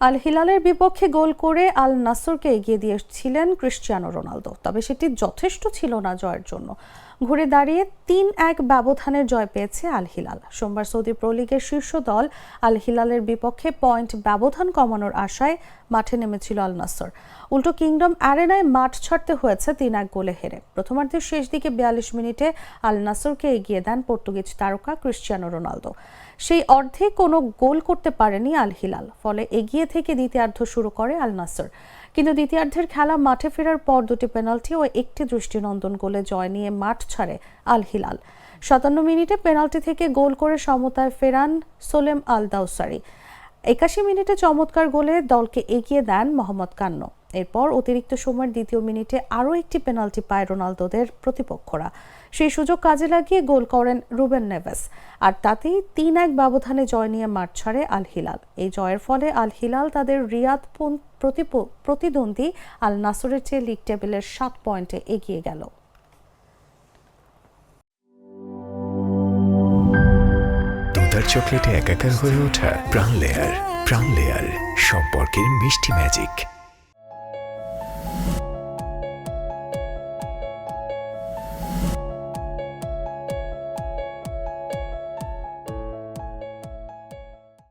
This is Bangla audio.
আল হিলালের বিপক্ষে গোল করে আল নাসরকে এগিয়ে দিয়েছিলেন ক্রিশ্চিয়ানো রোনালদো, তবে সেটি যথেষ্ট ছিল না জয়ের জন্য। ঘুরে দাঁড়িয়ে ৩-১ ব্যবধানের জয় পেয়েছে আল হিলাল। সোমবার সৌদি প্রো লিগের শীর্ষ দল আল হিলালের বিপক্ষে পয়েন্ট ব্যবধান কমানোর আশায় মাঠে নেমেছিল আল নাসর। উল্টো কিংডম অ্যারেনায় মাঠ ছাড়তে হয়েছে ৩-১ গোলে হেরে। প্রথমার্ধের শেষ দিকে ৪২ মিনিটে আল নাসরকে এগিয়ে দেন পর্তুগিজ তারকা ক্রিশ্চিয়ানো রোনালদো। সেই অর্ধে কোনো গোল করতে পারেনি আল হিলাল, ফলে এগিয়ে থেকে দ্বিতীয়ার্ধ শুরু করে আল নাসর। কিন্তু দ্বিতীয়ার্ধের খেলা মাঠে ফেরার পর দুটি পেনাল্টি ও একটি দৃষ্টিনন্দন গোলে জয় নিয়ে মাঠ ছাড়ে আল হিলাল। ৫৭ মিনিটে পেনাল্টি থেকে গোল করে সমতায় ফেরান সোলেম আল দাউসারি। ৮১ মিনিটে চমৎকার গোলে দলকে এগিয়ে দেন মোহাম্মদ কান্নো। এরপর অতিরিক্ত সময়ের দ্বিতীয় মিনিটে আরও একটি পেনাল্টি পায় রোনালদোদের প্রতিপক্ষরা। সেই সুযোগ কাজে লাগিয়ে গোল করেন রুবেন নেভেস, আর তাতেই ৩-১ ব্যবধানে জয় নিয়ে মাঠ ছাড়ে আল হিলাল। এই জয়ের ফলে আল হিলাল তাদের রিয়াদ প্রতিদ্বন্দ্বী আল নাসরের চেয়ে লিগ টেবিলের ৭ পয়েন্টে এগিয়ে গেল। দুধার চকলেটে একাকার হয়ে ওঠা প্রাণ লেয়ার সম্পর্কের মিষ্টি ম্যাজিক।